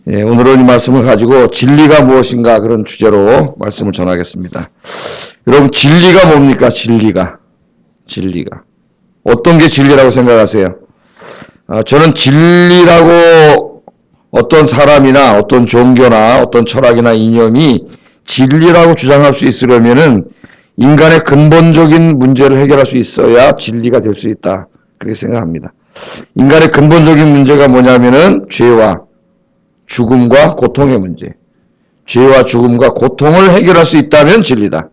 예, 오늘은 이 말씀을 가지고 진리가 무엇인가 그런 주제로 말씀을 전하겠습니다. 여러분, 진리가 뭡니까? 진리가. 어떤 게 진리라고 생각하세요? 저는 진리라고 어떤 사람이나 어떤 종교나 어떤 철학이나 이념이 진리라고 주장할 수 있으려면은 인간의 근본적인 문제를 해결할 수 있어야 진리가 될 수 있다. 그렇게 생각합니다. 인간의 근본적인 문제가 뭐냐면은 죄와 죽음과 고통의 문제. 죄와 죽음과 고통을 해결할 수 있다면 진리다.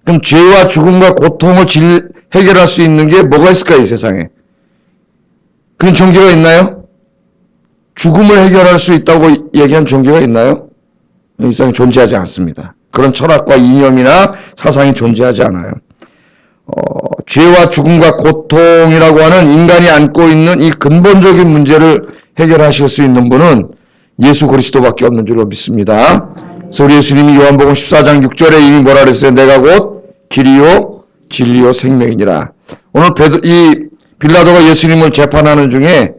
그럼 죄와 죽음과 고통을 해결할 수 있는 게 뭐가 있을까요, 이 세상에? 그런 종교가 있나요? 죽음을 해결할 수 있다고 얘기한 종교가 있나요? 이 세상에 존재하지 않습니다. 그런 철학과 이념이나 사상이 존재하지 않아요. 죄와 죽음과 고통이라고 하는 인간이 안고 있는 이 근본적인 문제를 해결하실 수 있는 분은 예수 그리스도밖에 없는 줄로 믿습니다. 그래서 우리 예수님이 요한복음 14장 6절에 이미 뭐라 그랬어요? 내가 곧 길이요 진리요 생명이니라. 오늘 이 빌라도가 예수님을 재판하는 중에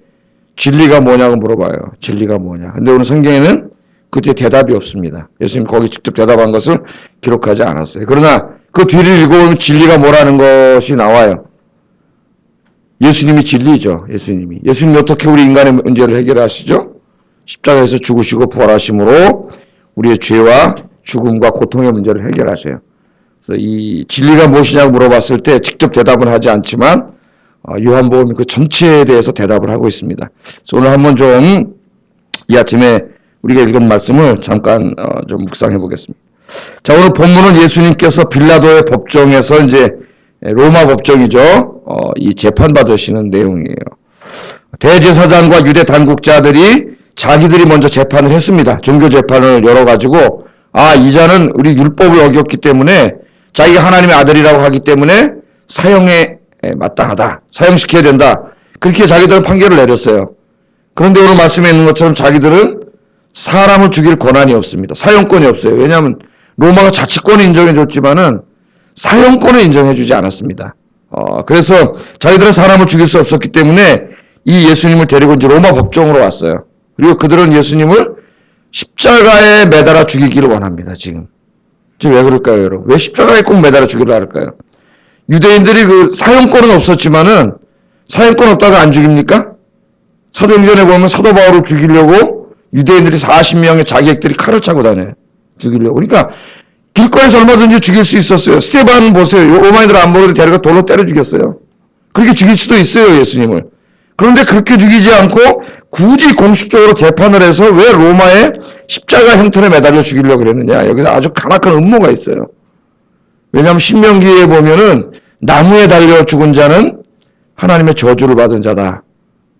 진리가 뭐냐고 물어봐요. 진리가 뭐냐. 근데 오늘 성경에는 그때 대답이 없습니다. 예수님 거기 직접 대답한 것을 기록하지 않았어요. 그러나 그 뒤를 읽어보면 진리가 뭐라는 것이 나와요. 예수님이 진리죠. 예수님이 어떻게 우리 인간의 문제를 해결하시죠? 십자가에서 죽으시고 부활하심으로 우리의 죄와 죽음과 고통의 문제를 해결하셔요. 그래서 이 진리가 무엇이냐고 물어봤을 때 직접 대답은 하지 않지만 요한복음 그 전체에 대해서 대답을 하고 있습니다. 그래서 오늘 한번 좀 이 아침에 우리가 읽은 말씀을 잠깐 좀 묵상해 보겠습니다. 자, 오늘 본문은 예수님께서 빌라도의 법정에서 이제 로마 법정이죠. 이 재판 받으시는 내용이에요. 대제사장과 유대 당국자들이 자기들이 먼저 재판을 했습니다. 종교 재판을 열어가지고 이 자는 우리 율법을 어겼기 때문에 자기가 하나님의 아들이라고 하기 때문에 사형에 마땅하다. 사형시켜야 된다. 그렇게 자기들은 판결을 내렸어요. 그런데 오늘 말씀에 있는 것처럼 자기들은 사람을 죽일 권한이 없습니다. 사형권이 없어요. 왜냐하면 로마가 자치권을 인정해줬지만은 사형권을 인정해주지 않았습니다. 그래서 자기들은 사람을 죽일 수 없었기 때문에 이 예수님을 데리고 이제 로마 법정으로 왔어요. 그리고 그들은 예수님을 십자가에 매달아 죽이기를 원합니다. 지금 왜 그럴까요, 여러분? 왜 십자가에 꼭 매달아 죽이려 할까요? 유대인들이 그 사형권은 없었지만은 사형권 없다가 안 죽입니까? 사도행전에 보면 사도 바울을 죽이려고 유대인들이 40명의 자객들이 칼을 차고 다녀요. 죽이려고. 그러니까 길거리에서 얼마든지 죽일 수 있었어요. 스테반 보세요. 로마인들 안 보고도 데려가 돌로 때려 죽였어요. 그렇게 죽일 수도 있어요, 예수님을. 그런데 그렇게 죽이지 않고 굳이 공식적으로 재판을 해서 왜 로마의 십자가 형태를 매달려 죽이려고 그랬느냐. 여기서 아주 가나큰 음모가 있어요. 왜냐하면 신명기에 보면은 나무에 달려 죽은 자는 하나님의 저주를 받은 자다.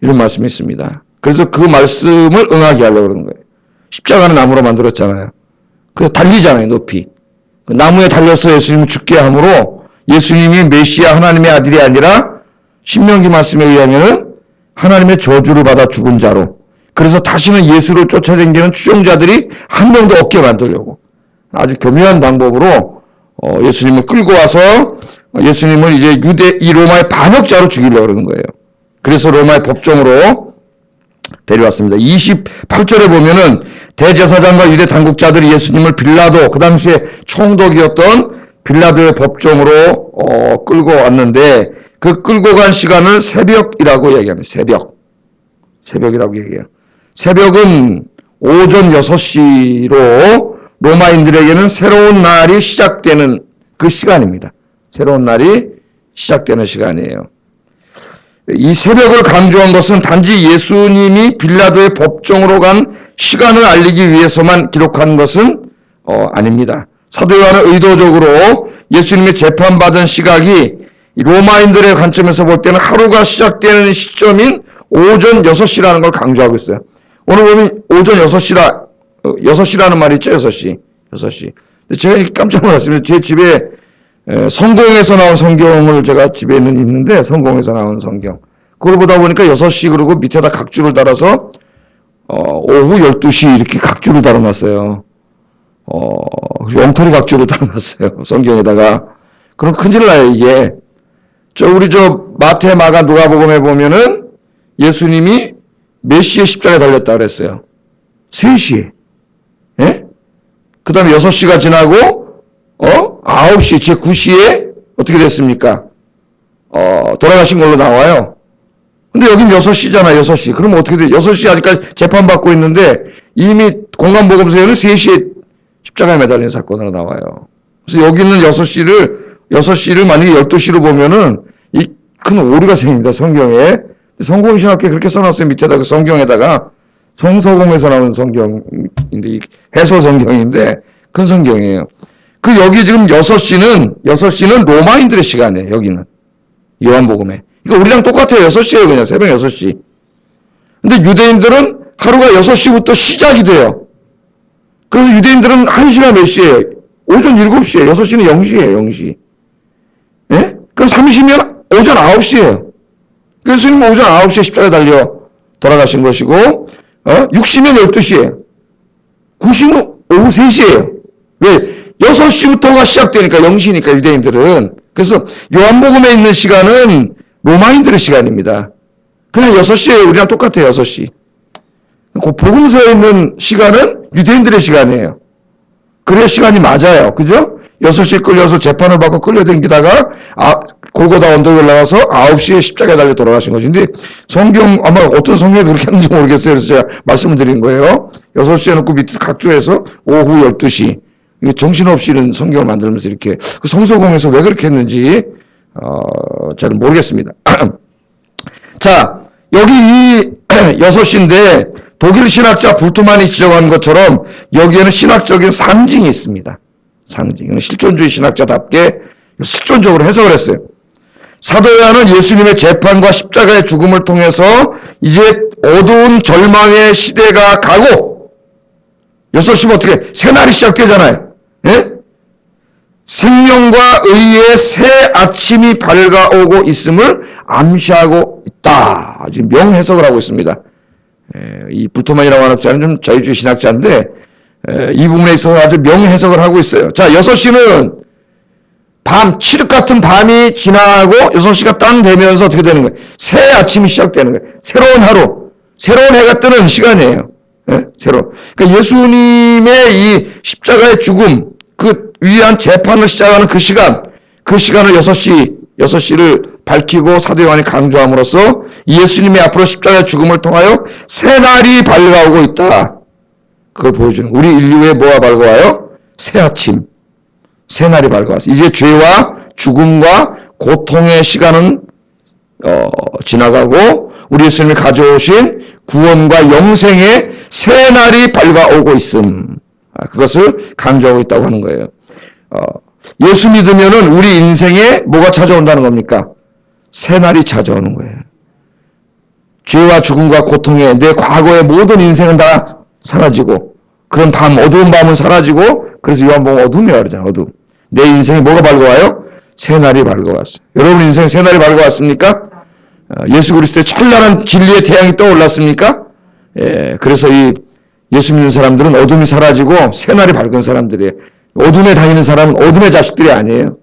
이런 말씀이 있습니다. 그래서 그 말씀을 응하게 하려고 그러는 거예요. 십자가는 나무로 만들었잖아요. 그래서 달리잖아요, 높이. 나무에 달려서 예수님을 죽게 함으로 예수님이 메시아 하나님의 아들이 아니라 신명기 말씀에 의하면은 하나님의 저주를 받아 죽은 자로. 그래서 다시는 예수를 쫓아다니는 추종자들이 한 명도 없게 만들려고 아주 교묘한 방법으로 예수님을 끌고 와서 예수님을 이제 이 로마의 반역자로 죽이려고 그러는 거예요. 그래서 로마의 법정으로 데려왔습니다. 28절에 보면은 대제사장과 유대 당국자들이 예수님을 빌라도, 그 당시에 총독이었던 빌라도의 법정으로 끌고 왔는데 그 끌고 간 시간을 새벽이라고 얘기합니다. 새벽이라고 얘기해요. 새벽은 오전 6시로 로마인들에게는 새로운 날이 시작되는 그 시간입니다. 새로운 날이 시작되는 시간이에요. 이 새벽을 강조한 것은 단지 예수님이 빌라도의 법정으로 간 시간을 알리기 위해서만 기록한 것은 아닙니다. 사도 요한은 의도적으로 예수님의 재판받은 시각이 로마인들의 관점에서 볼 때는 하루가 시작되는 시점인 오전 6시라는 걸 강조하고 있어요. 오늘 보면 오전 6시라는 말이 있죠. 6시. 제가 깜짝 놀랐습니다. 제 집에 성공에서 나온 성경을 제가 집에는 있는데, 성공에서 나온 성경. 그걸 보다 보니까 6시, 그리고 밑에다 각주를 달아서 오후 12시 이렇게 각주를 달아놨어요. 엉터리 각주를 달아놨어요. 성경에다가. 그럼 큰일 나요, 이게. 우리 마태, 마가, 누가복음에 보면은 예수님이 몇 시에 십자가에 달렸다 그랬어요? 3시에. 예? 그 다음에 6시가 지나고, 9시, 제 9시에 어떻게 됐습니까? 돌아가신 걸로 나와요. 근데 여긴 6시잖아, 6시. 그러면 어떻게 돼? 6시 아직까지 재판받고 있는데 이미 공간보검서에는 3시에 십자가에 매달린 사건으로 나와요. 그래서 여기 있는 6시를 만약에 12시로 보면은 이 큰 오류가 생깁니다, 성경에. 성공신학교에 그렇게 써놨어요, 밑에다가 성경에다가. 성서공에서 나온 성경인데, 해서 성경인데, 큰 성경이에요. 여기 지금 6시는 로마인들의 시간이에요, 여기는. 요한복음에. 그러니까 우리랑 똑같아요. 6시에요, 그냥. 새벽 6시. 근데 유대인들은 하루가 6시부터 시작이 돼요. 그래서 유대인들은 1시가 몇 시예요? 오전 7시에, 6시는 0시예요, 0시. 예? 그럼 3시면 오전 9시예요. 예수님은 오전 9시에 십자가에 달려 돌아가신 것이고, 6시면 12시예요. 9시면 오후 3시예요. 왜? 6시부터가 시작되니까, 0시니까, 유대인들은. 그래서 요한복음에 있는 시간은 로마인들의 시간입니다. 그냥 6시에 우리랑 똑같아요, 6시. 그 복음서에 있는 시간은 유대인들의 시간이에요. 그래야 시간이 맞아요. 그죠? 6시에 끌려서 재판을 받고 끌려다니다가 골고다 언덕에 올라가서 9시에 십자가에 달려 돌아가신 것인데, 성경 아마 어떤 성경에 그렇게 하는지 모르겠어요. 그래서 제가 말씀을 드린 거예요. 6시에 놓고 밑에 각조해서 오후 12시. 이게 정신없이 이런 성경을 만들면서 이렇게 그 성서공에서 왜 그렇게 했는지 저는 모르겠습니다. 자, 여기 이 6시인데 독일 신학자 불트만이 지적한 것처럼 여기에는 신학적인 상징이 있습니다. 상징. 실존주의 신학자답게 실존적으로 해석을 했어요. 사도 요한은 예수님의 재판과 십자가의 죽음을 통해서 이제 어두운 절망의 시대가 가고 6시면 어떻게 새날이 시작되잖아요. 예? 생명과 의의 새 아침이 밝아오고 있음을 암시하고 있다. 아주 명해석을 하고 있습니다. 이 부터만이라고 하는 학자는 좀 자유주의 신학자인데 이 부분에 있어서 아주 명해석을 하고 있어요. 자, 6시는 칠흑 같은 밤이 지나고 6시가 땅 되면서 어떻게 되는 거예요? 새 아침이 시작되는 거예요. 새로운 하루, 새로운 해가 뜨는 시간이에요. 예? 그러니까 예수님의 이 십자가의 죽음, 그 위한 재판을 시작하는 그 시간을 6시를 밝히고 사도 요한이 강조함으로써 예수님의 앞으로 십자가의 죽음을 통하여 새날이 밝아오고 있다. 그걸 보여주는 우리 인류에 뭐가 밝아와요? 새 아침, 새날이 밝아왔어. 이제 죄와 죽음과 고통의 시간은 지나가고 우리 예수님이 가져오신 구원과 영생의 새날이 밝아오고 있음. 그것을 강조하고 있다고 하는 거예요. 예수 믿으면은 우리 인생에 뭐가 찾아온다는 겁니까? 새날이 찾아오는 거예요. 죄와 죽음과 고통에 내 과거의 모든 인생은 다 사라지고 그런 어두운 밤은 사라지고 그래서 요한복음 어둠이라고 그러잖아요. 어둠. 내 인생에 뭐가 밝아와요? 새날이 밝아왔어요. 여러분 인생에 새날이 밝아왔습니까? 예수 그리스도의 찬란한 진리의 태양이 떠올랐습니까? 그래서 이 예수 믿는 사람들은 어둠이 사라지고 새날이 밝은 사람들이에요. 어둠에 다니는 사람은 어둠의 자식들이 아니에요.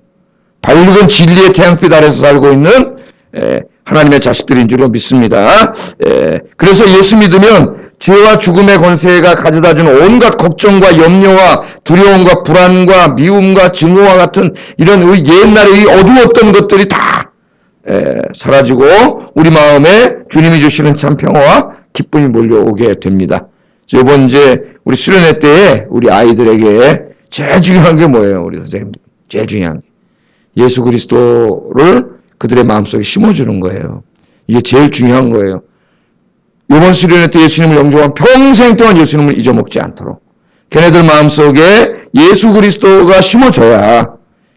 밝은 진리의 태양빛 아래서 살고 있는 하나님의 자식들인 줄로 믿습니다. 그래서 예수 믿으면 죄와 죽음의 권세가 가져다주는 온갖 걱정과 염려와 두려움과 불안과 미움과 증오와 같은 이런 옛날에 이 어두웠던 것들이 다 사라지고 우리 마음에 주님이 주시는 참 평화와 기쁨이 몰려오게 됩니다. 이번 우리 수련회 때에 우리 아이들에게 제일 중요한 게 뭐예요? 우리 선생님 제일 중요한 게 예수 그리스도를 그들의 마음속에 심어주는 거예요. 이게 제일 중요한 거예요. 이번 수련회 때 예수님을 영접한 평생 동안 예수님을 잊어먹지 않도록 걔네들 마음속에 예수 그리스도가 심어줘야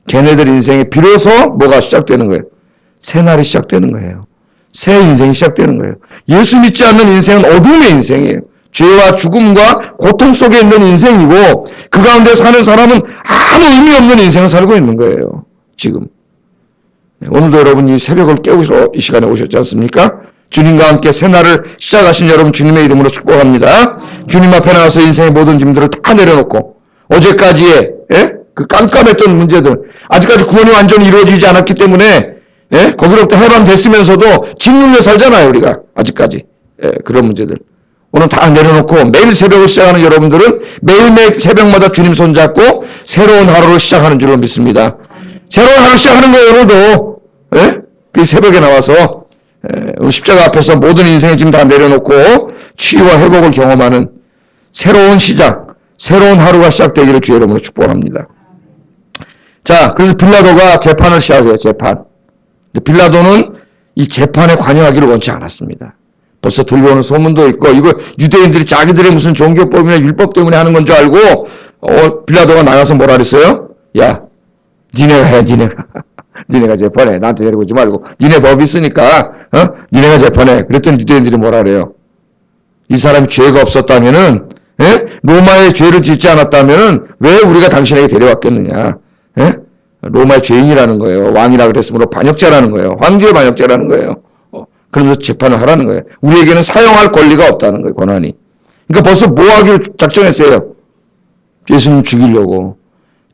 걔네들 인생에 비로소 뭐가 시작되는 거예요? 새날이 시작되는 거예요. 새 인생이 시작되는 거예요. 예수 믿지 않는 인생은 어둠의 인생이에요. 죄와 죽음과 고통 속에 있는 인생이고 그 가운데 사는 사람은 아무 의미 없는 인생을 살고 있는 거예요. 지금. 오늘도 여러분이 새벽을 깨우시러 이 시간에 오셨지 않습니까? 주님과 함께 새날을 시작하신 여러분 주님의 이름으로 축복합니다. 주님 앞에 나와서 인생의 모든 짐들을 다 내려놓고 어제까지의 그 깜깜했던 문제들 아직까지 구원이 완전히 이루어지지 않았기 때문에 거기로부터 해방됐으면서도 짓눌려 살잖아요. 우리가 아직까지 그런 문제들 오늘 다 내려놓고 매일 새벽을 시작하는 여러분들은 매일매일 새벽마다 주님 손잡고 새로운 하루를 시작하는 줄로 믿습니다. 새로운 하루 시작하는 거예요, 오늘도. 예? 그 새벽에 나와서 십자가 앞에서 모든 인생의 짐 다 내려놓고 치유와 회복을 경험하는 새로운 시작, 새로운 하루가 시작되기를 주의 이름으로 축복합니다. 자, 그래서 빌라도가 재판을 시작해요, 재판. 빌라도는 이 재판에 관여하기를 원치 않았습니다. 벌써 들려오는 소문도 있고, 이거 유대인들이 자기들의 무슨 종교법이나 율법 때문에 하는 건 줄 알고, 빌라도가 나가서 뭐라 그랬어요? 야, 니네가 해, 니네가. 니네가 재판해. 나한테 데리고 오지 말고. 니네 법이 있으니까, 니네가 재판해. 그랬더니 유대인들이 뭐라 그래요? 이 사람이 죄가 없었다면은, 로마의 죄를 짓지 않았다면은, 왜 우리가 당신에게 데려왔겠느냐? 로마의 죄인이라는 거예요. 왕이라 그랬으므로 반역죄라는 거예요. 황제의 반역죄라는 거예요. 그러면서 재판을 하라는 거예요. 우리에게는 사용할 권리가 없다는 거예요, 권한이. 그러니까 벌써 뭐 하기로 작정했어요? 예수님 죽이려고.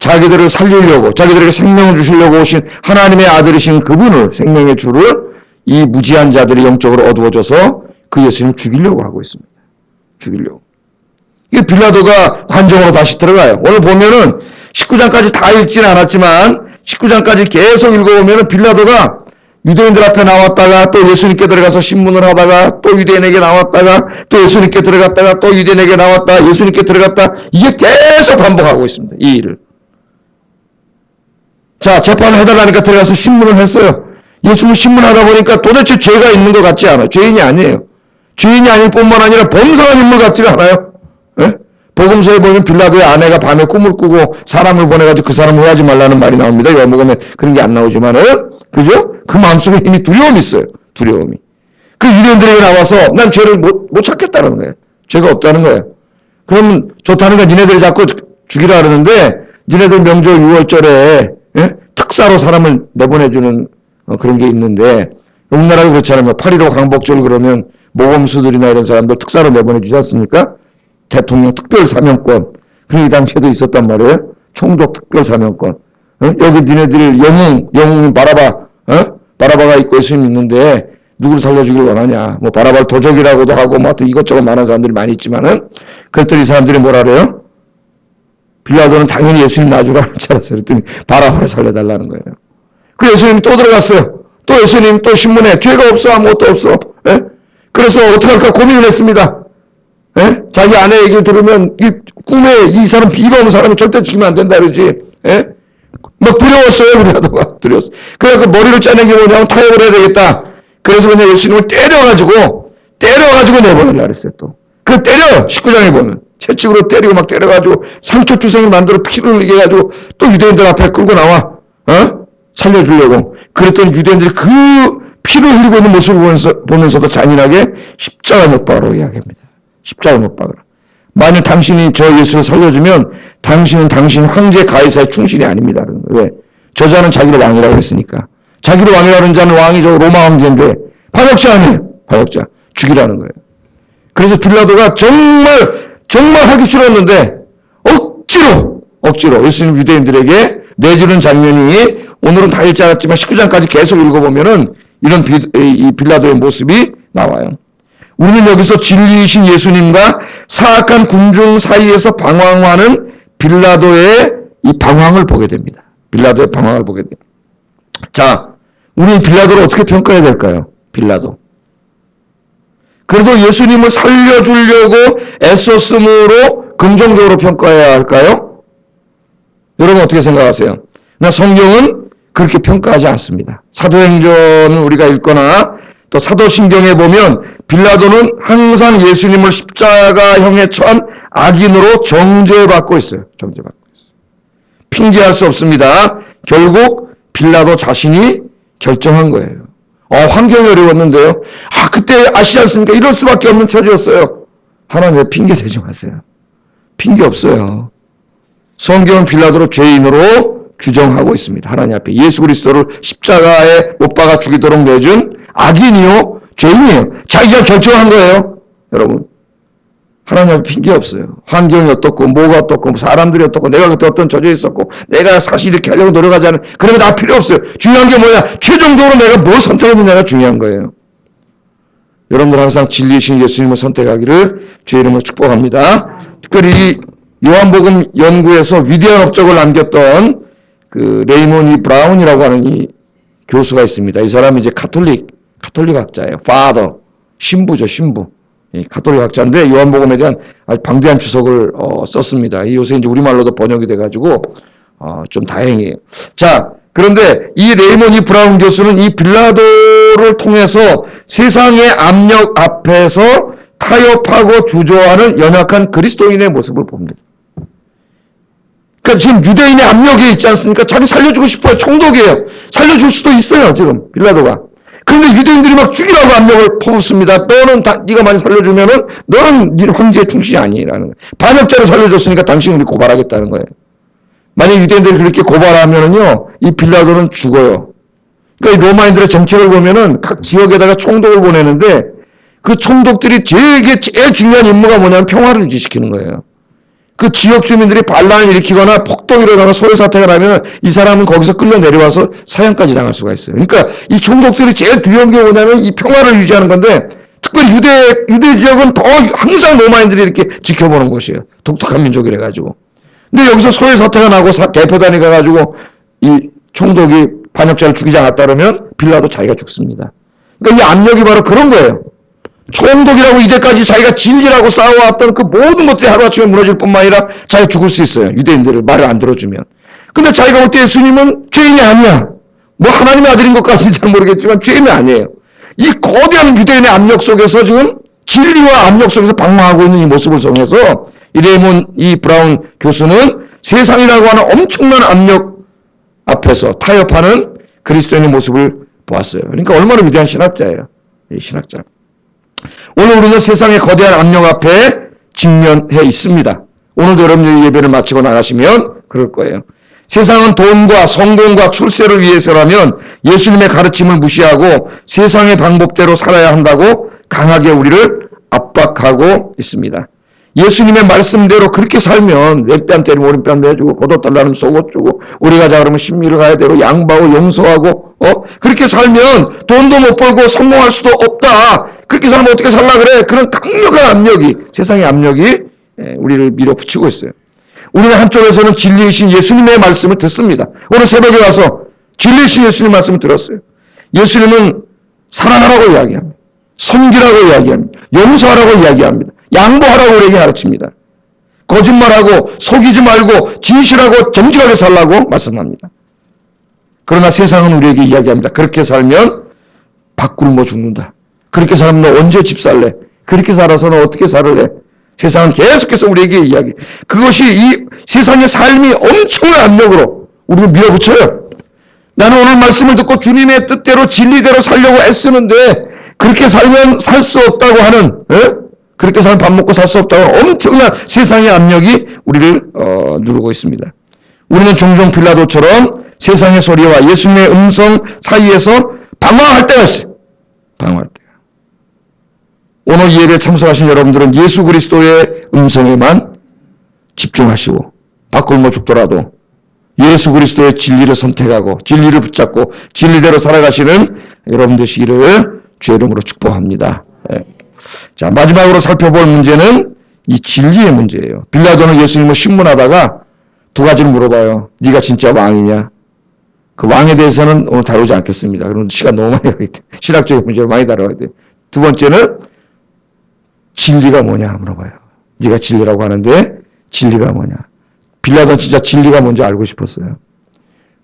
자기들을 살리려고, 자기들에게 생명을 주시려고 오신 하나님의 아들이신 그분을, 생명의 주를 이 무지한 자들이 영적으로 어두워져서 그 예수님을 죽이려고 하고 있습니다. 죽이려고. 이게 빌라도가 관정으로 다시 들어가요. 오늘 보면은 19장까지 다 읽지는 않았지만 19장까지 계속 읽어보면은 빌라도가 유대인들 앞에 나왔다가 또 예수님께 들어가서 신문을 하다가 또 유대인에게 나왔다가 또 예수님께 들어갔다가 또 유대인에게 나왔다 예수님께 들어갔다 이게 계속 반복하고 있습니다. 이 일을. 자, 재판을 해달라니까 들어가서 신문을 했어요. 예수님 신문하다 보니까 도대체 죄가 있는 것 같지 않아요. 죄인이 아니에요. 죄인이 아닐 뿐만 아니라 범상한 인물 같지가 않아요. 예? 복음서에 보면 빌라도의 아내가 밤에 꿈을 꾸고 사람을 보내가지고 그 사람을 후하지 말라는 말이 나옵니다. 요한복음에 그런 게 안 나오지만은, 그죠? 그 마음속에 이미 두려움이 있어요. 두려움이. 그 유대인들에게 나와서 난 죄를 못 찾겠다는 거예요. 죄가 없다는 거예요. 그러면 좋다는 건 니네들이 자꾸 죽이라 그러는데, 니네들 명절 6월절에 특사로 사람을 내보내주는 그런 게 있는데, 우리나라도 그렇잖아요. 8.15 광복절 그러면 모범수들이나 이런 사람들 특사로 내보내주지 않습니까? 대통령 특별사명권. 그런 이 당시에도 있었단 말이에요. 총독 특별사명권. 여기 니네들 영웅 바라바가 있고 예수님 있는데 누구를 살려주길 원하냐. 뭐 바라바를 도적이라고도 하고 뭐 하여튼 이것저것 많은 사람들이 많이 있지만은 그랬더니 이 사람들이 뭐라 그래요? 빌라도는 당연히 예수님 놔주라고 잘했어요. 그랬더니 바라바를 살려달라는 거예요. 그 예수님이 또 들어갔어요. 또 예수님 또 신문에 죄가 없어 아무것도 없어. 그래서 어떡할까 고민을 했습니다. 자기 아내 얘기를 들으면 이 꿈에 이 사람 비가 오는 사람이 절대 죽이면 안 된다 그러지. 막 두려웠어요. 빌라도가 두려웠어. 그래서 그 머리를 짜낸 게 뭐냐면 타협을 해야 되겠다. 그래서 그냥 예수님을 때려가지고 내보내려고 그랬어요. 또 그 때려 19장에 보면 채찍으로 때리고 막 때려가지고 상처투성을 만들어 피를 흘리게 해가지고 또 유대인들 앞에 끌고 나와 살려주려고. 그랬더니 유대인들이 그 피를 흘리고 있는 모습을 보면서도 잔인하게 십자가 못 박으라고 이야기합니다. 십자가 못 박으라. 만일 당신이 저 예수를 살려주면 당신은 당신 황제 가이사의 충신이 아닙니다. 왜? 저자는 자기를 왕이라고 했으니까. 자기를 왕이라고 하는 자는 왕이 저 로마 황제인데 반역자 아니에요. 반역자. 죽이라는 거예요. 그래서 빌라도가 정말 하기 싫었는데 억지로 예수님 유대인들에게 내주는 장면이 오늘은 다 읽지 않았지만 19장까지 계속 읽어보면은 이런 이 빌라도의 모습이 나와요. 우리는 여기서 진리이신 예수님과 사악한 군중 사이에서 방황하는 빌라도의 이 방황을 보게 됩니다. 빌라도의 방황을 보게 됩니다. 자, 우리는 빌라도를 어떻게 평가해야 될까요? 빌라도. 그래도 예수님을 살려주려고 애썼으므로 긍정적으로 평가해야 할까요? 여러분 어떻게 생각하세요? 나 성경은 그렇게 평가하지 않습니다. 사도행전을 우리가 읽거나 또 사도신경에 보면 빌라도는 항상 예수님을 십자가형에 처한 악인으로 정죄받고 있어요. 핑계할 수 없습니다. 결국 빌라도 자신이 결정한 거예요. 환경이 어려웠는데요. 그때 아시지 않습니까? 이럴 수밖에 없는 처지였어요. 하나님 핑계 대지 마세요. 핑계 없어요. 성경은 빌라도를 죄인으로 규정하고 있습니다. 하나님 앞에 예수 그리스도를 십자가에 못 박아 죽이도록 내준 악인이요, 죄인이에요. 자기가 결정한 거예요. 여러분, 하나님 앞에 핑계 없어요. 환경이 어떻고 뭐가 어떻고 사람들이 어떻고 내가 그때 어떤 처지에 있었고 내가 사실 이렇게 하려고 노력하지 않은 그런 거 다 필요 없어요. 중요한 게 뭐냐? 최종적으로 내가 뭘 선택했느냐가 중요한 거예요. 여러분들 항상 진리이신 예수님을 선택하기를 주의 이름으로 축복합니다. 특별히 요한복음 연구에서 위대한 업적을 남겼던 그 레이몬 이 브라운이라고 하는 이 교수가 있습니다. 이 사람이 이제 가톨릭 학자예요. Father, 신부죠, 신부. 가톨릭 학자인데 요한복음에 대한 아주 방대한 주석을 썼습니다. 요새 이제 우리말로도 번역이 돼가지고 좀 다행이에요. 자, 그런데 이 레이몬 이 브라운 교수는 이 빌라도를 통해서 세상의 압력 앞에서 타협하고 주저하는 연약한 그리스도인의 모습을 봅니다. 그러니까 지금 유대인의 압력이 있지 않습니까? 자기 살려주고 싶어요. 총독이에요. 살려줄 수도 있어요. 지금 빌라도가. 그런데 유대인들이 막 죽이라고 압력을 퍼붓습니다. 너는 네가 많이 살려주면은 너는 네 황제의 충신이 아니라는 거예요. 반역자를 살려줬으니까 당신 우리 고발하겠다는 거예요. 만약 유대인들이 그렇게 고발하면은요, 이 빌라도는 죽어요. 그러니까 이 로마인들의 정책을 보면은 각 지역에다가 총독을 보내는데 그 총독들이 제일 중요한 임무가 뭐냐면 평화를 유지시키는 거예요. 그 지역 주민들이 반란을 일으키거나 폭동이 일어나거나 소요 사태가 나면 이 사람은 거기서 끌려 내려와서 사형까지 당할 수가 있어요. 그러니까 이 총독들이 제일 두려운 게 뭐냐면 이 평화를 유지하는 건데 특별히 유대 지역은 더 항상 로마인들이 이렇게 지켜보는 곳이에요. 독특한 민족이라 가지고. 근데 여기서 소요 사태가 나고 대표단이 가가지고 이 총독이 반역자를 죽이지 않았다 그러면 빌라도 자기가 죽습니다. 그러니까 이 압력이 바로 그런 거예요. 총독이라고 이제까지 자기가 진리라고 싸워왔던 그 모든 것들이 하루아침에 무너질 뿐만 아니라 자기가 죽을 수 있어요. 유대인들을 말을 안 들어주면. 근데 자기가 볼 때 예수님은 죄인이 아니야. 뭐 하나님의 아들인 것 같은지 잘 모르겠지만 죄인이 아니에요. 이 거대한 유대인의 압력 속에서 지금 진리와 압력 속에서 방황하고 있는 이 모습을 통해서 이 레이몬 이 브라운 교수는 세상이라고 하는 엄청난 압력 앞에서 타협하는 그리스도인의 모습을 보았어요. 그러니까 얼마나 위대한 신학자예요. 이 신학자. 오늘 우리는 세상의 거대한 압력 앞에 직면해 있습니다. 오늘도 여러분들이 예배를 마치고 나가시면 그럴 거예요. 세상은 돈과 성공과 출세를 위해서라면 예수님의 가르침을 무시하고 세상의 방법대로 살아야 한다고 강하게 우리를 압박하고 있습니다. 예수님의 말씀대로 그렇게 살면 왼뺨 때리면 오른뺨 내주고 걷어달라는 속옷 주고 우리 가자 그러면 신미를 가야 되고 양보하고 용서하고 그렇게 살면 돈도 못 벌고 성공할 수도 없다. 그렇게 살면 어떻게 살라 그래? 그런 강력한 압력이 세상의 압력이 우리를 밀어붙이고 있어요. 우리는 한쪽에서는 진리이신 예수님의 말씀을 듣습니다. 오늘 새벽에 와서 진리이신 예수님 말씀을 들었어요. 예수님은 사랑하라고 이야기합니다. 섬기라고 이야기합니다. 용서하라고 이야기합니다. 양보하라고 우리에게 가르칩니다. 거짓말하고 속이지 말고 진실하고 정직하게 살라고 말씀합니다. 그러나 세상은 우리에게 이야기합니다. 그렇게 살면 밥 굶어 죽는다. 그렇게 살면 너 언제 집 살래? 그렇게 살아서 너 어떻게 살을래? 세상은 계속해서 우리에게 이야기. 그것이 이 세상의 삶이 엄청난 압력으로 우리를 밀어붙여요. 나는 오늘 말씀을 듣고 주님의 뜻대로 진리대로 살려고 애쓰는데 그렇게 살면 살 수 없다고 하는 그렇게 살면 밥 먹고 살 수 없다고 하는 엄청난 세상의 압력이 우리를 누르고 있습니다. 우리는 종종 빌라도처럼 세상의 소리와 예수님의 음성 사이에서 방황할 때가 있어요. 방황할 때. 오늘 이 예배에 참석하신 여러분들은 예수 그리스도의 음성에만 집중하시고 밥 굶어 죽더라도 예수 그리스도의 진리를 선택하고 진리를 붙잡고 진리대로 살아가시는 여러분 되시기를 주의 이름으로 축복합니다. 자, 마지막으로 살펴볼 문제는 이 진리의 문제예요. 빌라도는 예수님을 신문하다가 두 가지를 물어봐요. 네가 진짜 왕이냐? 그 왕에 대해서는 오늘 다루지 않겠습니다. 그럼 시간 너무 많이 가기 때문에 신학적인 문제를 많이 다뤄야 돼요. 두 번째는 진리가 뭐냐 물어봐요. 네가 진리라고 하는데 진리가 뭐냐? 빌라도는 진짜 진리가 뭔지 알고 싶었어요.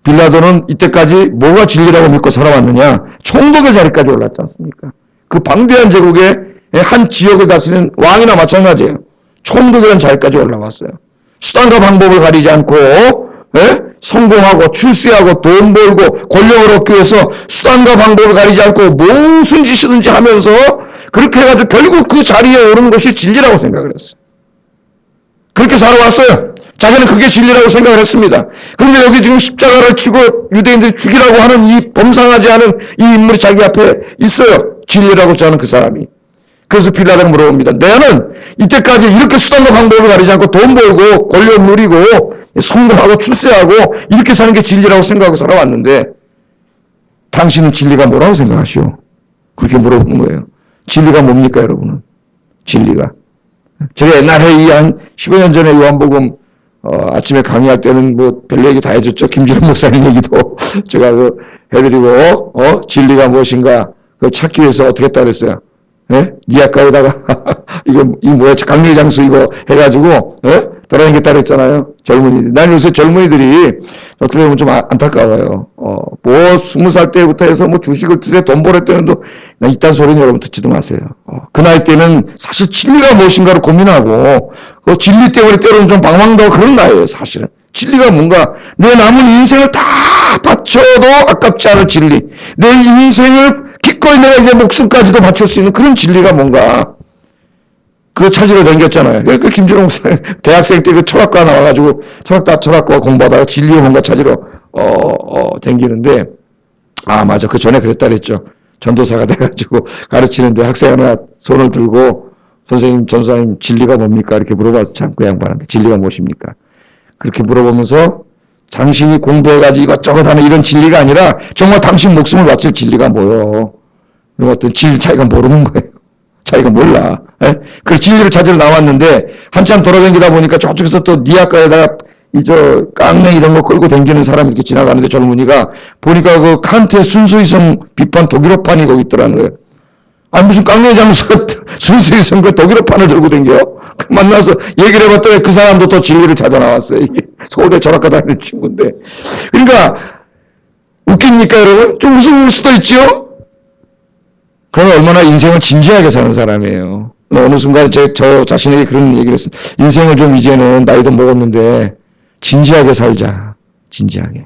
빌라도는 이때까지 뭐가 진리라고 믿고 살아왔느냐? 총독의 자리까지 올랐지 않습니까? 그 방대한 제국의 한 지역을 다스리는 왕이나 마찬가지예요. 총독이라는 자리까지 올라왔어요. 수단과 방법을 가리지 않고 성공하고 출세하고 돈 벌고 권력을 얻기 위해서 수단과 방법을 가리지 않고 무슨 짓이든지 하면서 그렇게 해가지고 결국 그 자리에 오르는 것이 진리라고 생각을 했어요. 그렇게 살아왔어요. 자기는 그게 진리라고 생각을 했습니다. 그런데 여기 지금 십자가를 치고 유대인들이 죽이라고 하는 이 범상하지 않은 이 인물이 자기 앞에 있어요. 진리라고 하는 그 사람이. 그래서 빌라도가 물어봅니다. 너는 이때까지 이렇게 수단과 방법을 가리지 않고 돈 벌고 권력 누리고 성공하고 출세하고 이렇게 사는 게 진리라고 생각하고 살아왔는데 당신은 진리가 뭐라고 생각하시오? 그렇게 물어보는 거예요. 진리가 뭡니까 여러분은? 진리가. 제가 옛날에 이 한 15년 전에 요한복음 아침에 강의할 때는 뭐 별로 얘기 다 해줬죠. 김준호 목사님 얘기도 제가 해드리고 진리가 무엇인가 그걸 찾기 위해서 어떻게 했다 그랬어요. 예? 니아까에다가 이거 뭐야 강의 장소 이거 해가지고 돌아다니겠다 그랬잖아요. 젊은이들. 난 요새 젊은이들이 어떻게 보면 좀 안타까워요. 뭐 20살 때부터 해서 뭐 주식을 투자해 돈 벌었다는 도 이딴 소리는 여러분 듣지도 마세요. 그 나이 때는 사실 진리가 무엇인가를 고민하고 그 진리 때문에 때로는 좀 방황도 그런 나이에요. 사실은 진리가 뭔가 내 남은 인생을 다 바쳐도 아깝지 않을 진리, 내 인생을 기꺼이 내가 이제 목숨까지도 바칠 수 있는 그런 진리가 뭔가 그거 찾으러 다녔잖아요. 그 김준호 목사님 대학생 때 그 철학과 나와가지고 철학과 공부하다가 진리가 뭔가 찾으러 다니는데 맞아 그 전에 그랬다 그랬죠. 전도사가 돼가지고 가르치는데 학생 하나 손을 들고 선생님 전사님 진리가 뭡니까 이렇게 물어봐서 참 그 양반한테 진리가 무엇입니까 그렇게 물어보면서 당신이 공부해가지고 이것저것 하는 이런 진리가 아니라 정말 당신 목숨을 바칠 진리가 뭐요? 어떤 진리 차이가 모르는 거예요. 자기가 몰라. 그 진리를 찾으러 나왔는데 한참 돌아다니다 보니까 저쪽에서 또 니아까에다가 깡냉 이런 거 끌고 다니는 사람이 이렇게 지나가는데 젊은이가 보니까 그 칸트의 순수이성 비판 독일어판이 거기 있더라는 거예요. 아니 무슨 깡냉이 장소 순수이성 그 독일어판을 들고 다녀? 만나서 얘기를 해봤더니 그 사람도 또 진리를 찾아 나왔어요. 서울대 철학과 다니는 친구인데. 그러니까 웃깁니까 여러분? 좀 웃을 수도 있죠? 그러면 얼마나 인생을 진지하게 사는 사람이에요. 어느 순간 저 자신에게 그런 얘기를 했어요. 인생을 좀 이제는 나이도 먹었는데 진지하게 살자. 진지하게.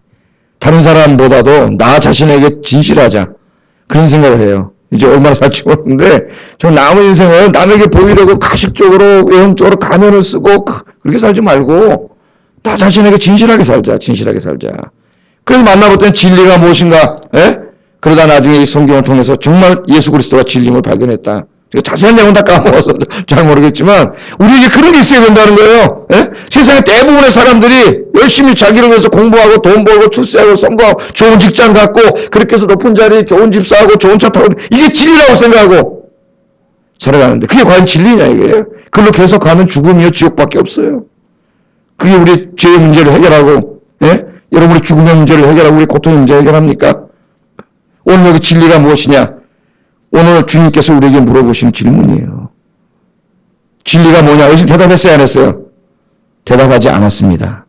다른 사람보다도 나 자신에게 진실하자. 그런 생각을 해요. 이제 얼마나 살지 모르는데 저 남은 인생을 남에게 보이려고 가식적으로 외형적으로 가면을 쓰고 그렇게 살지 말고 나 자신에게 진실하게 살자. 진실하게 살자. 그래서 만나볼 땐 진리가 무엇인가 그러다 나중에 이 성경을 통해서 정말 예수 그리스도가 진리임을 발견했다. 자세한 내용은 다 까먹어서 잘 모르겠지만 우리에게 그런 게 있어야 된다는 거예요. 세상의 대부분의 사람들이 열심히 자기를 위해서 공부하고 돈 벌고 출세하고 성공하고 좋은 직장 갖고 그렇게 해서 높은 자리 좋은 집 사고 좋은 차 타고 이게 진리라고 생각하고 살아가는데 그게 과연 진리냐 이게. 그걸로 계속 가면 죽음이요 지옥밖에 없어요. 그게 우리 죄의 문제를 해결하고 여러분의 죽음의 문제를 해결하고 우리 고통의 문제 해결합니까? 오늘 여기 진리가 무엇이냐? 오늘 주님께서 우리에게 물어보시는 질문이에요. 진리가 뭐냐? 여기서 대답했어요? 안 했어요? 대답하지 않았습니다.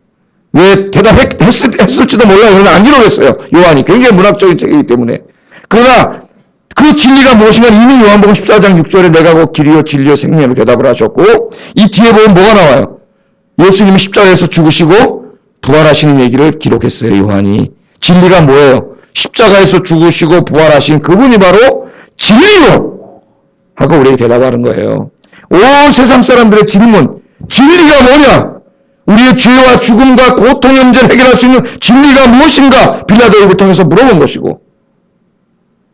왜 대답했을지도 몰라요. 그러나 안 이루겠어요. 요한이 굉장히 문학적인 책이기 때문에. 그러나 그 진리가 무엇인가 이미 요한복음 14장 6절에 내가 곧 길이요 진리요 생명으로 대답을 하셨고 이 뒤에 보면 뭐가 나와요? 예수님이 십자가에서 죽으시고 부활하시는 얘기를 기록했어요. 요한이. 진리가 뭐예요? 십자가에서 죽으시고 부활하신 그분이 바로 진리요! 하고 우리에게 대답하는 거예요. 온 세상 사람들의 질문, 진리가 뭐냐? 우리의 죄와 죽음과 고통의 문제를 해결할 수 있는 진리가 무엇인가? 빌라도 입을 통해서 물어본 것이고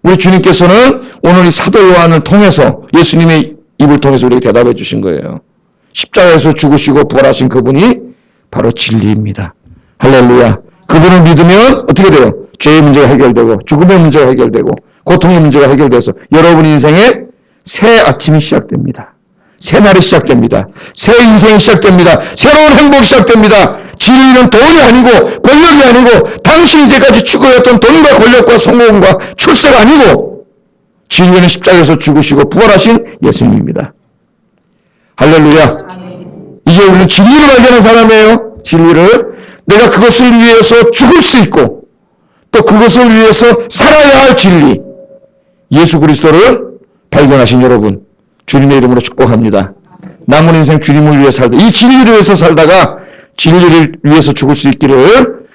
우리 주님께서는 오늘 이 사도 요한을 통해서 예수님의 입을 통해서 우리에게 대답해 주신 거예요. 십자가에서 죽으시고 부활하신 그분이 바로 진리입니다. 할렐루야. 그분을 믿으면 어떻게 돼요? 죄의 문제가 해결되고 죽음의 문제가 해결되고 고통의 문제가 해결돼서 여러분 인생에 새 아침이 시작됩니다. 새 날이 시작됩니다. 새 인생이 시작됩니다. 새로운 행복이 시작됩니다. 진리는 돈이 아니고 권력이 아니고 당신이 이제까지 추구했던 돈과 권력과 성공과 출세가 아니고 진리는 십자가에서 죽으시고 부활하신 예수님입니다. 할렐루야. 이제 우리는 진리를 발견한 사람이에요. 진리를. 내가 그것을 위해서 죽을 수 있고 또 그것을 위해서 살아야 할 진리. 예수 그리스도를 발견하신 여러분, 주님의 이름으로 축복합니다. 남은 인생 주님을 위해 살다. 이 진리를 위해서 살다가 진리를 위해서 죽을 수 있기를,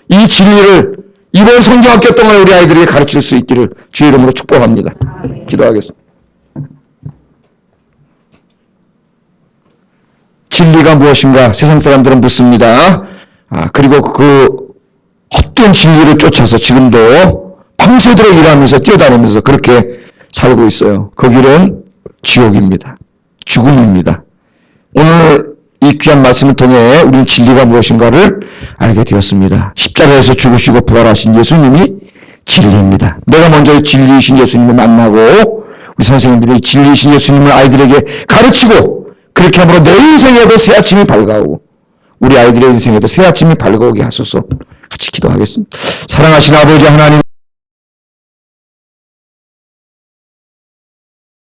이 진리를 이번 성경학교 동안 우리 아이들에게 가르칠 수 있기를 주의 이름으로 축복합니다. 기도하겠습니다. 진리가 무엇인가 세상 사람들은 묻습니다. 그리고 그 헛된 진리를 쫓아서 지금도 밤새도록 일하면서 뛰어다니면서 그렇게 살고 있어요. 그 길은 지옥입니다. 죽음입니다. 오늘 이 귀한 말씀을 통해 우리는 진리가 무엇인가를 알게 되었습니다. 십자가에서 죽으시고 부활하신 예수님이 진리입니다. 내가 먼저 진리이신 예수님을 만나고 우리 선생님들이 진리이신 예수님을 아이들에게 가르치고 그렇게 함으로 내 인생에도 새 아침이 밝아오고 우리 아이들의 인생에도 새 아침이 밝아오게 하소서. 같이 기도하겠습니다. 사랑하신 아버지 하나님,